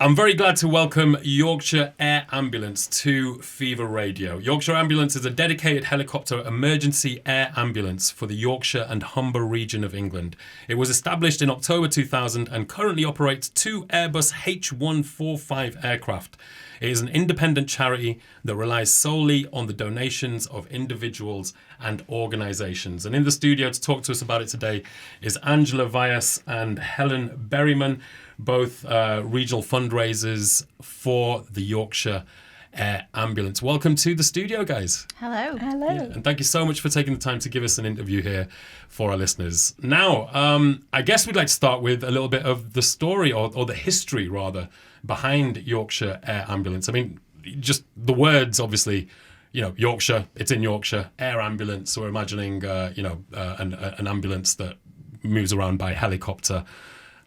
I'm very glad to welcome Yorkshire Air Ambulance to Fever Radio. Yorkshire Ambulance is a dedicated helicopter emergency air ambulance for the Yorkshire and Humber region of England. It was established in October 2000 and currently operates 2 Airbus H145 aircraft. It is an independent charity that relies solely on the donations of individuals and organisations. And in the studio to talk to us about it today is Angela Vyas and Helen Berryman, both regional fundraisers for the Yorkshire Air Ambulance. Welcome to the studio, guys. Hello. Hello. Yeah, and thank you so much for taking the time to give us an interview here for our listeners. Now, I guess we'd like to start with a little bit of the story or the history, rather, behind Yorkshire Air Ambulance. I mean, just the words, obviously, Yorkshire, it's in Yorkshire, Air Ambulance. So we're imagining, an ambulance that moves around by helicopter.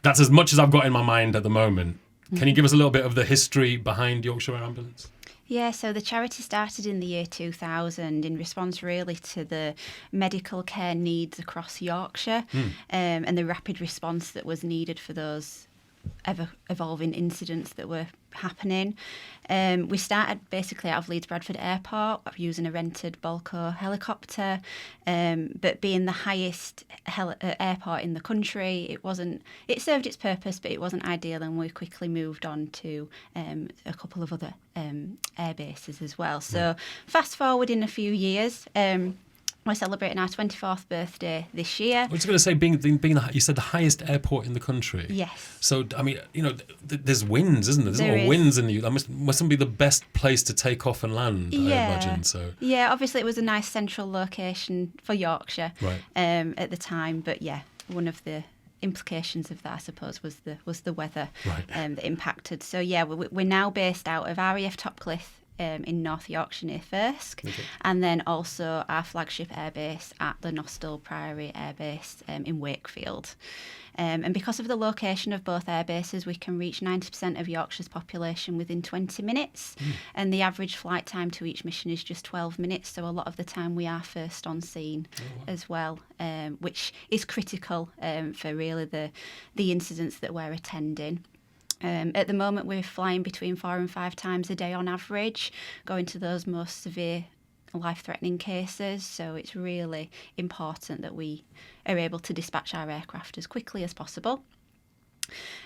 That's as much as I've got in my mind at the moment. Can you give us a little bit of the history behind Yorkshire Air Ambulance? Yeah, so the charity started in the year 2000 in response really to the medical care needs across Yorkshire and the rapid response that was needed for those ever-evolving incidents that were happening. We started basically out of Leeds Bradford Airport using a rented Balco helicopter, but being the highest airport in the country, it served its purpose, but it wasn't ideal, and we quickly moved on to a couple of other air bases as well. So fast forward in a few years, we're celebrating our 24th birthday this year. I was going to say, being you said the highest airport in the country. Yes. So, I mean, there's winds, isn't there? There's a lot of winds in That mustn't be the best place to take off and land, I imagine. So. Yeah, obviously it was a nice central location for Yorkshire at the time. But yeah, one of the implications of that, I suppose, was the weather that impacted. So yeah, we're now based out of RAF Topcliffe in North Yorkshire near Thirsk, and then also our flagship airbase at the Nostell Priory Airbase in Wakefield. And because of the location of both airbases, we can reach 90% of Yorkshire's population within 20 minutes, and the average flight time to each mission is just 12 minutes, so a lot of the time we are first on scene as well, which is critical for really the incidents that we're attending. At the moment, we're flying between 4 and 5 times a day on average, going to those most severe life-threatening cases. So it's really important that we are able to dispatch our aircraft as quickly as possible.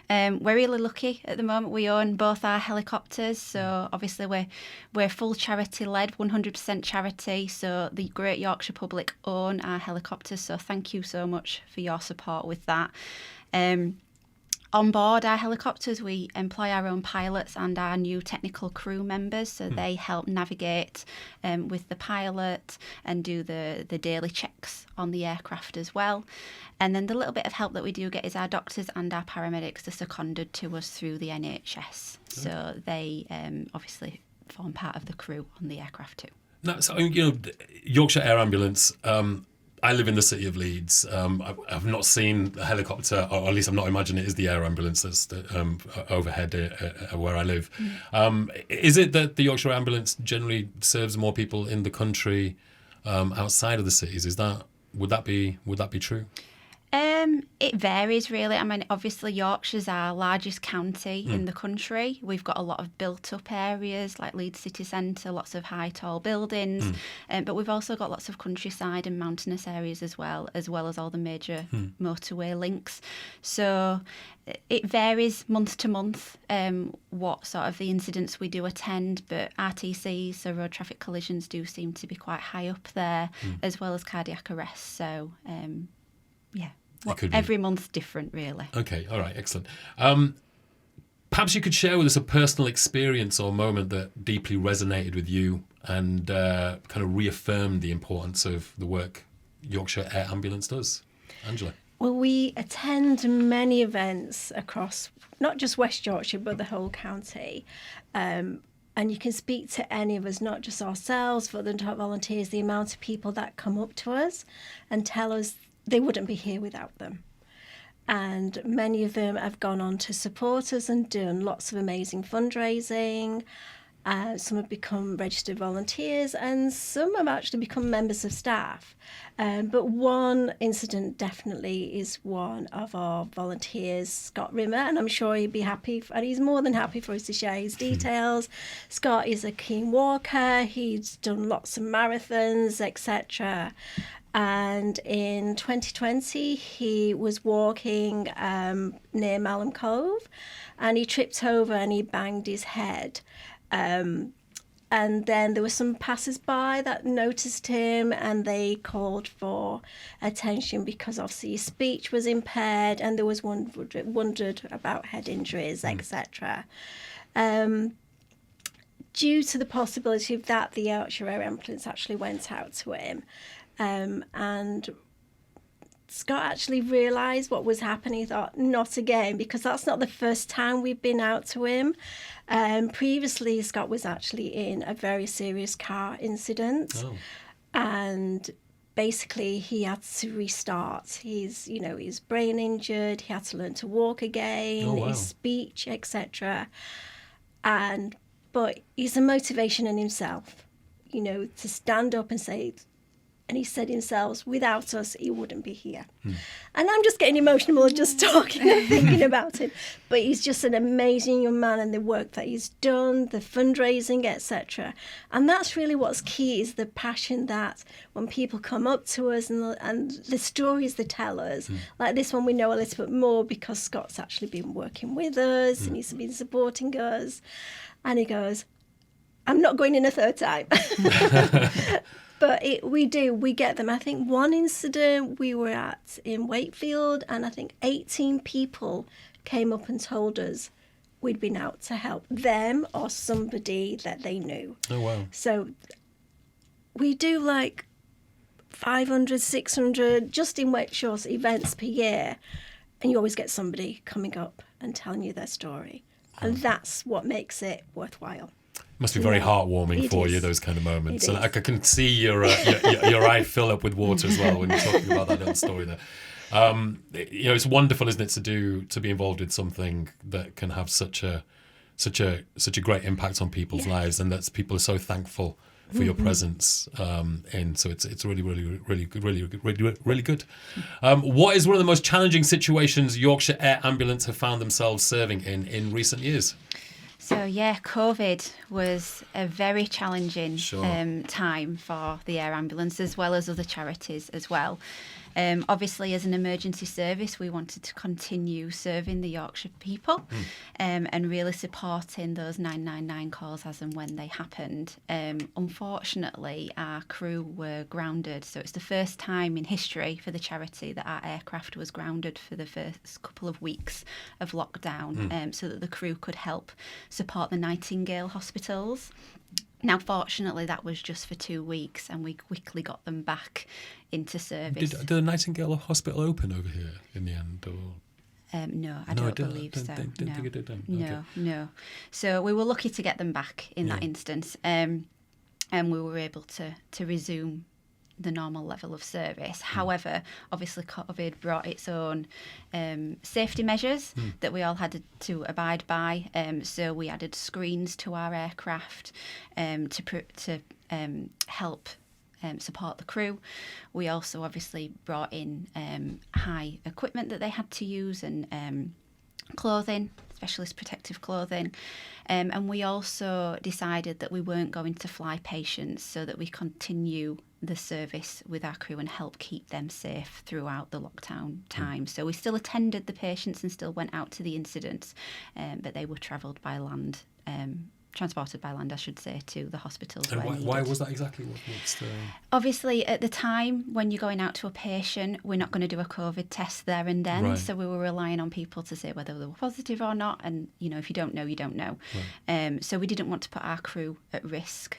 We're really lucky at the moment. We own both our helicopters, so obviously we're full charity-led, 100% charity. So the Great Yorkshire public own our helicopters. So thank you so much for your support with that. On board our helicopters, we employ our own pilots and our new technical crew members, so they help navigate with the pilot and do the daily checks on the aircraft as well. And then the little bit of help that we do get is our doctors and our paramedics are seconded to us through the NHS. So they obviously form part of the crew on the aircraft too. Now, so, Yorkshire Air Ambulance, I live in the city of Leeds. I've not seen a helicopter, or at least I'm not imagining it is the air ambulance that's overhead where I live. Is it that the Yorkshire Ambulance generally serves more people in the country outside of the cities? Would that be true? It varies really. I mean, obviously Yorkshire's our largest county in the country. We've got a lot of built-up areas like Leeds city centre, lots of high, tall buildings, but we've also got lots of countryside and mountainous areas as well as all the major motorway links. So it varies month to month what sort of the incidents we do attend, but RTCs, so road traffic collisions, do seem to be quite high up there, as well as cardiac arrests. So, yeah. Every month's different, really. Okay, all right, excellent. Perhaps you could share with us a personal experience or moment that deeply resonated with you and kind of reaffirmed the importance of the work Yorkshire Air Ambulance does. Angela? Well, we attend many events across not just West Yorkshire, but the whole county. And you can speak to any of us, not just ourselves, but the top volunteers, the amount of people that come up to us and tell us they wouldn't be here without them. And many of them have gone on to support us and done lots of amazing fundraising. Some have become registered volunteers, and some have actually become members of staff. But one incident definitely is one of our volunteers, Scott Rimmer, and I'm sure he'd be happy, and he's more than happy for us to share his details. Scott is a keen walker. He's done lots of marathons, etc. And in 2020, he was walking near Malham Cove, and he tripped over and he banged his head. And then there were some passers-by that noticed him, and they called for attention because obviously his speech was impaired, and there was wondered about head injuries, etc. Due to the possibility of that, the Yorkshire Air Ambulance actually went out to him, and Scott actually realised what was happening. He thought, not again, because that's not the first time we've been out to him. Previously, Scott was actually in a very serious car incident, and basically he had to restart. He's brain injured. He had to learn to walk again, his speech, etc. But he's a motivation in himself, to stand up and say. And he said himself, without us, he wouldn't be here. And I'm just getting emotional just talking and thinking about him. But he's just an amazing young man, and the work that he's done, the fundraising, etc. And that's really what's key, is the passion that when people come up to us and the stories they tell us, like this one we know a little bit more because Scott's actually been working with us and he's been supporting us. And he goes, I'm not going in a third time. But we get them. I think one incident we were at in Wakefield, and I think 18 people came up and told us we'd been out to help them or somebody that they knew. Oh, wow. So we do like 500, 600 just in Wakeshore events per year, and you always get somebody coming up and telling you their story. And that's what makes it worthwhile. Must be very heartwarming for you, those kind of moments. And I can see your eye fill up with water as well when you're talking about that little story there. It's wonderful, isn't it, to be involved in something that can have such a great impact on people's lives, and that people are so thankful for your presence. And so it's really, really, really good, really good. What is one of the most challenging situations Yorkshire Air Ambulance have found themselves serving in recent years? So COVID was a very challenging time for the Air Ambulance, as well as other charities as well. Obviously, as an emergency service, we wanted to continue serving the Yorkshire people and really supporting those 999 calls as and when they happened. Unfortunately, our crew were grounded. So it's the first time in history for the charity that our aircraft was grounded for the first couple of weeks of lockdown, so that the crew could help support the Nightingale hospitals. Now, fortunately, that was just for 2 weeks, and we quickly got them back into service. Did the Nightingale Hospital open over here in the end? Or? No, I don't believe so. Didn't think it did then. No. So we were lucky to get them back in that instance, and we were able to resume the normal level of service. However, obviously COVID brought its own safety measures that we all had to abide by. So we added screens to our aircraft to help support the crew. We also obviously brought in high equipment that they had to use, and clothing, specialist protective clothing. And we also decided that we weren't going to fly patients, so that we continue the service with our crew and help keep them safe throughout the lockdown time. So we still attended the patients and still went out to the incidents, but they were transported by land, I should say, to the hospitals. And why was that exactly? Obviously, at the time, when you're going out to a patient, we're not going to do a COVID test there and then. Right. So we were relying on people to say whether they were positive or not. And, if you don't know, you don't know. Right. So we didn't want to put our crew at risk.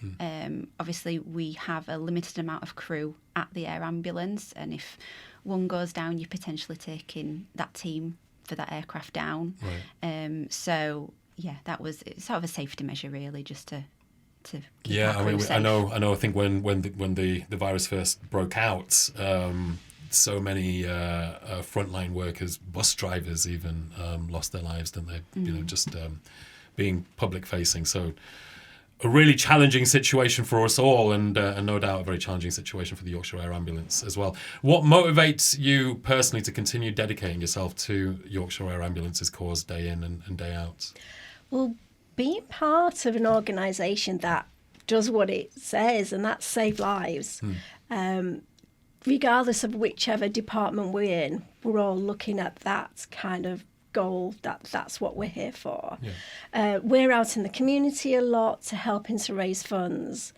Obviously, we have a limited amount of crew at the Air Ambulance. And if one goes down, you're potentially taking that team for that aircraft down. Right. So... yeah, that was sort of a safety measure, really, just to keep our crew safe. I know. I think when the virus first broke out, so many frontline workers, bus drivers even, lost their lives, didn't they? Just being public facing. So a really challenging situation for us all, and no doubt a very challenging situation for the Yorkshire Air Ambulance as well. What motivates you personally to continue dedicating yourself to Yorkshire Air Ambulance's cause day in and day out? Well, being part of an organisation that does what it says, and that's save lives. Regardless of whichever department we're in, we're all looking at that kind of goal, that's what we're here for. Yeah. We're out in the community a lot to helping to raise funds.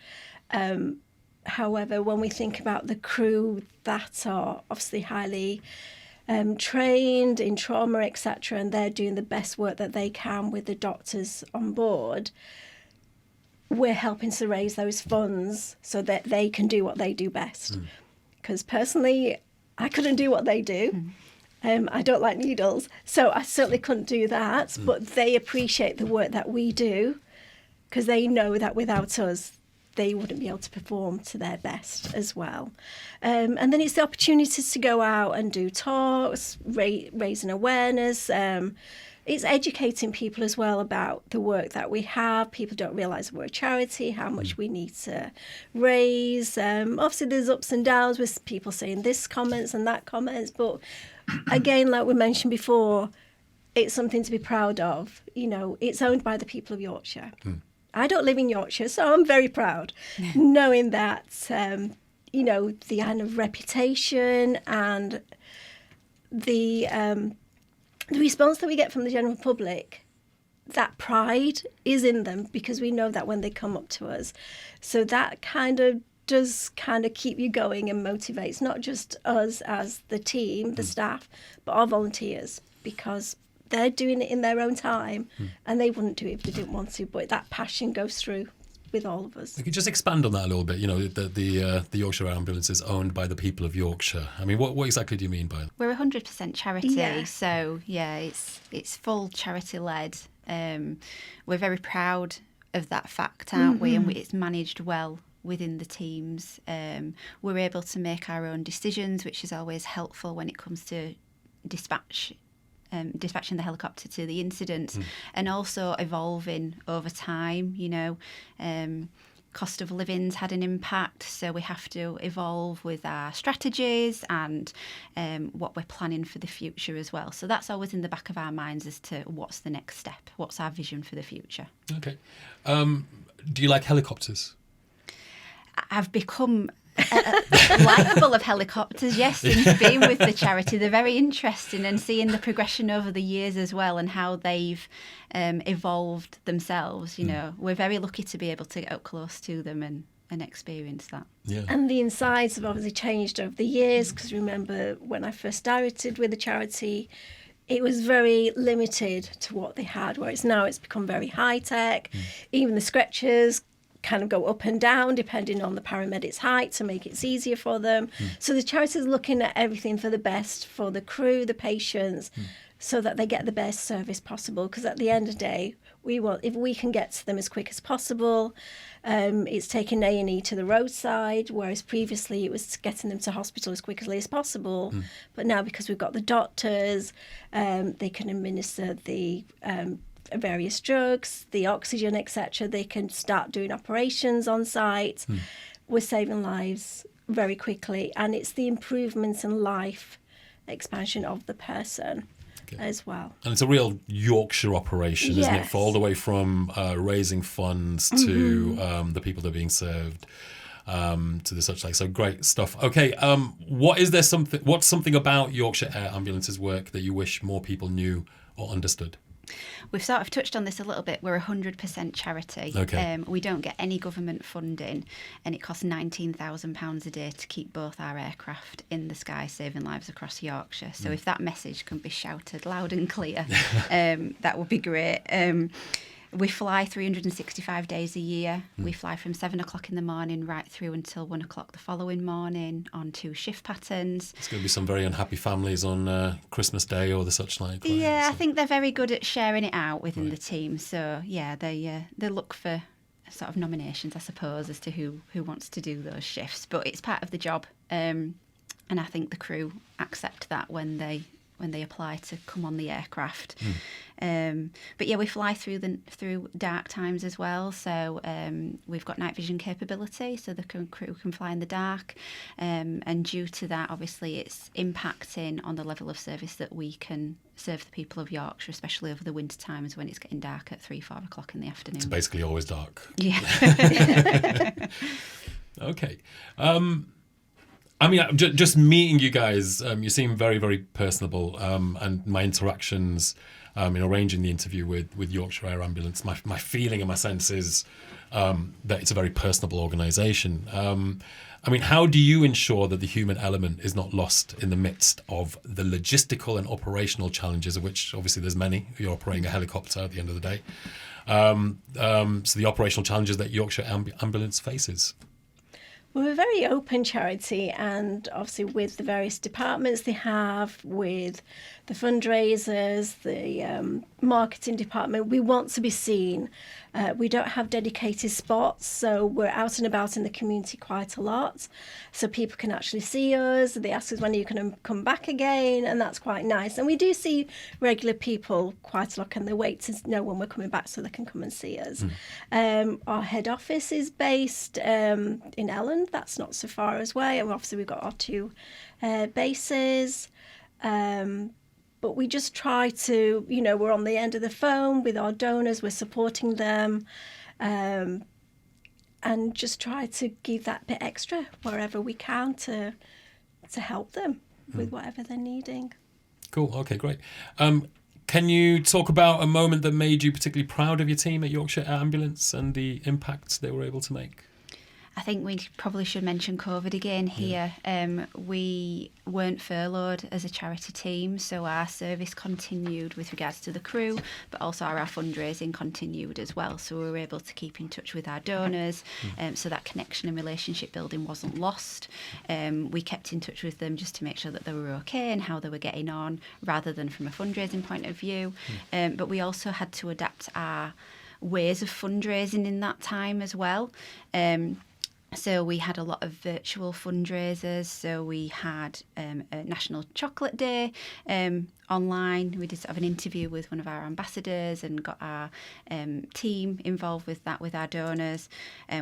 However, when we think about the crew that are obviously highly trained in trauma, etc., and they're doing the best work that they can with the doctors on board, we're helping to raise those funds so that they can do what they do best. Because personally, I couldn't do what they do. I don't like needles, so I certainly couldn't do that. But they appreciate the work that we do because they know that without us, they wouldn't be able to perform to their best as well. And then it's the opportunities to go out and do talks, raising awareness. It's educating people as well about the work that we have. People don't realise we're a charity, how much we need to raise. Obviously, there's ups and downs with people saying this comments and that comments, but again, like we mentioned before, it's something to be proud of. You know, it's owned by the people of Yorkshire. I don't live in Yorkshire, so I'm very proud knowing that, you know, the kind of reputation and the response that we get from the general public, that pride is in them because we know that when they come up to us. So that kind of does kind of keep you going and motivates not just us as the team, the staff, but our volunteers, because they're doing it in their own time and they wouldn't do it if they didn't want to, but that passion goes through with all of us. Could you just expand on that a little bit? You know, the Yorkshire Air Ambulance is owned by the people of Yorkshire. I mean, what exactly do you mean by it? We're 100% charity, so yeah, it's full charity led. We're very proud of that fact, aren't we? And it's managed well within the teams. We're able to make our own decisions, which is always helpful when it comes to dispatching the helicopter to the incident, and also evolving over time. You know, cost of living's had an impact, so we have to evolve with our strategies and what we're planning for the future as well. So that's always in the back of our minds as to what's the next step, what's our vision for the future. Okay. Do you like helicopters? I've become likeable of helicopters, yes, since being with the charity. They're very interesting, and seeing the progression over the years as well and how they've evolved themselves. You know, we're very lucky to be able to get up close to them and experience that. Yeah. And the insides have obviously changed over the years, because remember when I first started with the charity, it was very limited to what they had, whereas now it's become very high tech. Even the stretchers kind of go up and down depending on the paramedic's height to make it easier for them. So the charity is looking at everything for the best for the crew, the patients, so that they get the best service possible. Because at the end of the day, we want, if we can get to them as quick as possible. It's taking A&E to the roadside, whereas previously it was getting them to hospital as quickly as possible. But now, because we've got the doctors, they can administer the various drugs, the oxygen, etc. They can start doing operations on site. We're saving lives very quickly, and it's the improvements in life expansion of the person as well. And it's a real Yorkshire operation, isn't it? For all the way from raising funds to the people that are being served, to the such like. So great stuff. Okay, what's something about Yorkshire Air Ambulance's work that you wish more people knew or understood? We've sort of touched on this a little bit. We're 100% charity. Okay. We don't get any government funding, and it costs £19,000 a day to keep both our aircraft in the sky, saving lives across Yorkshire. So if that message can be shouted loud and clear, that would be great. We fly 365 days a year. We fly from 7 o'clock in the morning right through until 1 o'clock the following morning on 2 shift patterns. There's going to be some very unhappy families on Christmas Day or the such like. Right? Yeah, I think they're very good at sharing it out within the team. So yeah, they look for sort of nominations, I suppose, as to who wants to do those shifts. But it's part of the job, and I think the crew accept that when they they apply to come on the aircraft. But yeah, we fly through dark times as well. So we've got night vision capability, so the crew can fly in the dark. And due to that, obviously, it's impacting on the level of service that we can serve the people of Yorkshire, especially over the winter times when it's getting dark at 3-4 o'clock in the afternoon. It's basically always dark. Yeah. Okay. I mean, just meeting you guys, you seem very, very personable. And my interactions in arranging the interview with Yorkshire Air Ambulance, my feeling and my sense is that it's a very personable organisation. I mean, how do you ensure that the human element is not lost in the midst of the logistical and operational challenges, of which obviously there's many? You're operating a helicopter at the end of the day. So the operational challenges that Yorkshire Ambulance faces. We're a very open charity, and obviously with the various departments they have, with the fundraisers, the marketing department, we want to be seen. We don't have dedicated spots, so we're out and about in the community quite a lot, so people can actually see us. They ask us when you can come back again, and that's quite nice. And we do see regular people quite a lot, and they wait to know when we're coming back so they can come and see us. Our head office is based in Elland. That's not so far away, and obviously we've got our 2 bases. But we just try to, we're on the end of the phone with our donors, we're supporting them, and just try to give that bit extra wherever we can to help them with whatever they're needing. Cool. Okay, great. Can you talk about a moment that made you particularly proud of your team at Yorkshire Air Ambulance and the impact they were able to make? I think we probably should mention COVID again here. We weren't furloughed as a charity team, so our service continued with regards to the crew, but also our fundraising continued as well. So we were able to keep in touch with our donors, so that connection and relationship building wasn't lost. We kept in touch with them just to make sure that they were okay and how they were getting on, rather than from a fundraising point of view. But we also had to adapt our ways of fundraising in that time as well. So we had a lot of virtual fundraisers. So we had a National Chocolate Day online. We did sort of an interview with one of our ambassadors and got our team involved with that, with our donors.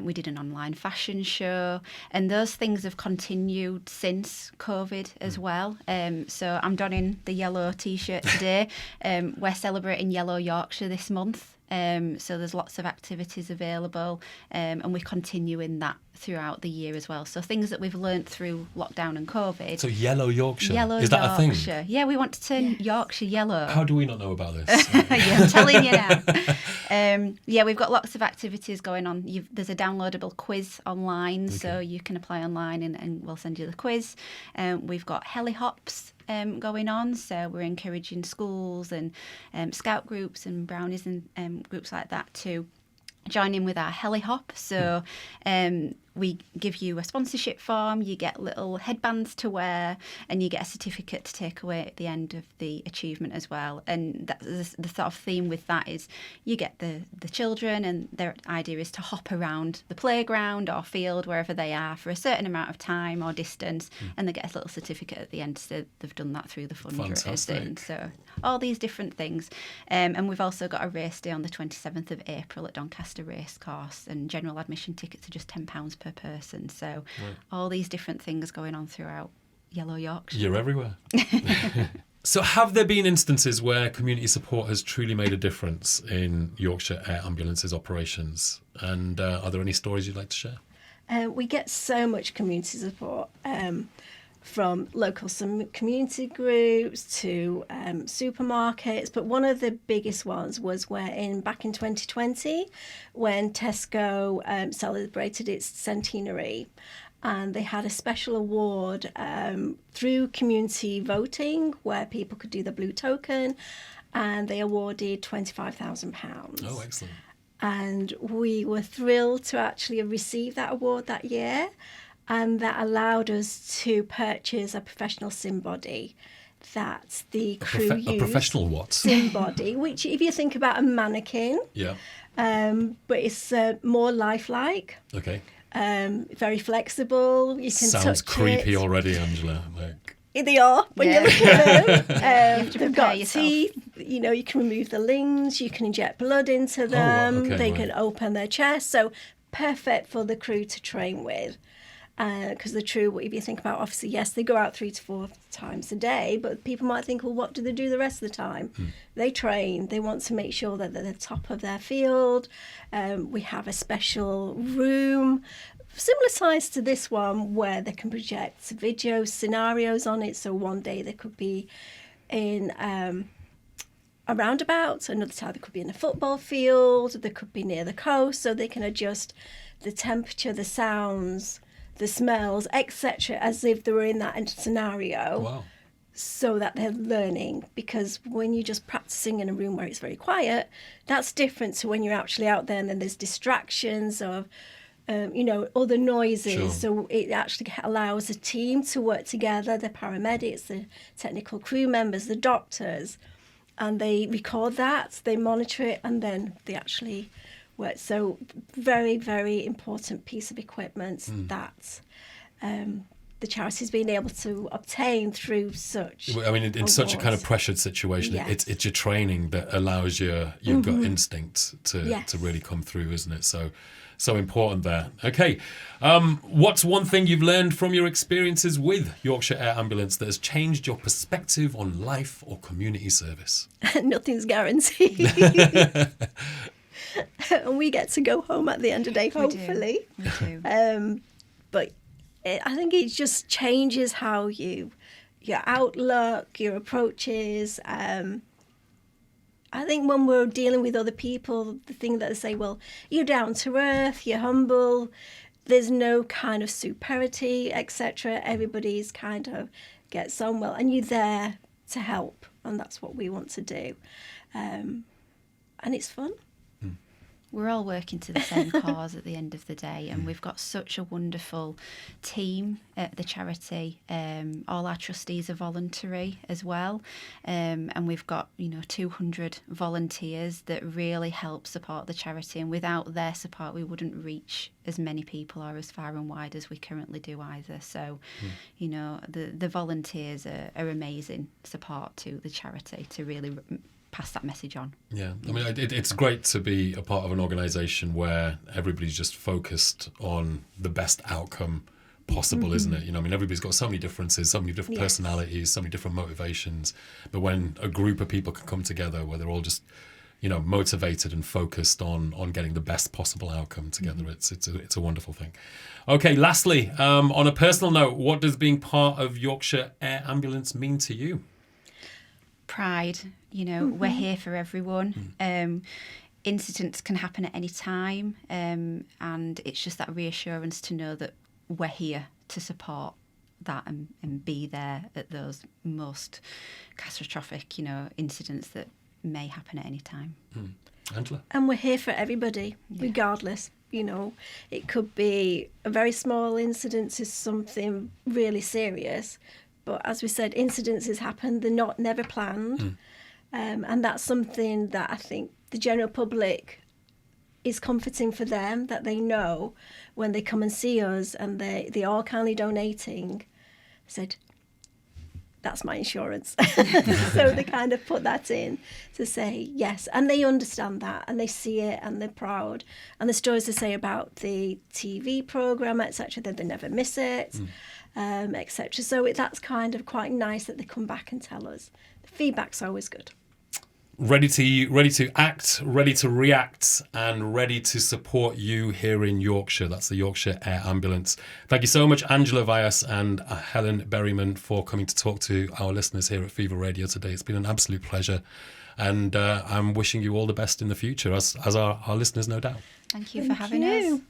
We did an online fashion show, and those things have continued since COVID as well. So I'm donning the yellow T-shirt today. We're celebrating Yellow Yorkshire this month. So there's lots of activities available, and we continue in that throughout the year as well. So things that we've learnt through lockdown and COVID. So Yellow Yorkshire, is that a thing? Yeah, we want to turn Yorkshire yellow. How do we not know about this? Yeah, I'm telling you now. Yeah, we've got lots of activities going on. There's a downloadable quiz online, so you can apply online and we'll send you the quiz. We've got heli hops going on, so we're encouraging schools and scout groups and brownies and groups like that to join in with our heli hop. So we give you a sponsorship form, you get little headbands to wear, and you get a certificate to take away at the end of the achievement as well. And that's the sort of theme with that is you get the children, and their idea is to hop around the playground or field, wherever they are, for a certain amount of time or distance, and they get a little certificate at the end, so they've done that through the fundraising. So all these different things. And we've also got a race day on the 27th of April at Doncaster Racecourse, and general admission tickets are just £10 per person. So all these different things going on throughout Yellow Yorkshire. You're everywhere. So have there been instances where community support has truly made a difference in Yorkshire Air Ambulance's operations? And are there any stories you'd like to share? We get so much community support from local community groups to supermarkets, but one of the biggest ones was back in 2020 when Tesco celebrated its centenary, and they had a special award through community voting where people could do the blue token, and they awarded £25,000. Oh, excellent. And we were thrilled to actually receive that award that year. And that allowed us to purchase a professional sim body that the crew used. A professional what? Sim body, which if you think about a mannequin, but it's more lifelike. Okay. Very flexible. You can Sounds touch creepy it. already, Angela. They are when you look at them. They've got yourself. teeth. You know, you can remove the lings. You can inject blood into them. They can open their chest. So perfect for the crew to train with. Because the crew, if you think about, obviously, yes, they go out 3 to 4 times a day, but people might think, well, what do they do the rest of the time? They train. They want to make sure that they're the top of their field. We have a special room, similar size to this one, where they can project video scenarios on it. So one day they could be in a roundabout, another time they could be in a football field, they could be near the coast, so they can adjust the temperature, the sounds, the smells, etc., as if they were in that scenario. Wow. So that they're learning, because when you're just practicing in a room where it's very quiet, that's different to when you're actually out there and then there's distractions of other noises. Sure. So it actually allows a team to work together, the paramedics, the technical crew members, the doctors, and they record that, they monitor it, and then they actually work. So very, very important piece of equipment that the charity's been able to obtain through such in such a kind of pressured situation, yes. it's your training that allows your gut instinct to really come through, isn't it? So important there. Okay, what's one thing you've learned from your experiences with Yorkshire Air Ambulance that has changed your perspective on life or community service? Nothing's guaranteed. And we get to go home at the end of the day, hopefully. We do. But I think it just changes how your outlook, your approaches. I think when we're dealing with other people, the thing that they say, well, you're down to earth, you're humble, there's no kind of superiority, etc. Everybody's kind of gets on well, and you're there to help, and that's what we want to do. And it's fun. We're all working to the same cause at the end of the day, and we've got such a wonderful team at the charity. All our trustees are voluntary as well, and we've got 200 volunteers that really help support the charity, and without their support we wouldn't reach as many people or as far and wide as we currently do either. So the volunteers are amazing support to the charity to really pass that message on. Yeah, I mean, it's great to be a part of an organisation where everybody's just focused on the best outcome possible, isn't it? Everybody's got so many differences, so many different personalities, so many different motivations. But when a group of people can come together where they're all just, motivated and focused on getting the best possible outcome together, it's a wonderful thing. Okay, lastly, on a personal note, what does being part of Yorkshire Air Ambulance mean to you? Pride. We're here for everyone. Incidents can happen at any time, and it's just that reassurance to know that we're here to support that and be there at those most catastrophic, incidents that may happen at any time. Angela? And we're here for everybody, regardless. It could be a very small incident to something really serious. But as we said, incidences happen, they're never planned. And that's something that I think the general public is comforting for them, that they know when they come and see us and they are kindly donating, said, that's my insurance. So they kind of put that in to say yes. And they understand that and they see it and they're proud. And the stories they say about the TV programme, etc., that they never miss it. Etc. So that's kind of quite nice that they come back and tell us. The feedback's always good. Ready to act, ready to react, and ready to support you here in Yorkshire. That's the Yorkshire Air Ambulance. Thank you so much, Angela Vyas and Helen Berryman, for coming to talk to our listeners here at Fever Radio today. It's been an absolute pleasure, and I'm wishing you all the best in the future, as are our listeners, no doubt. Thank you for having us.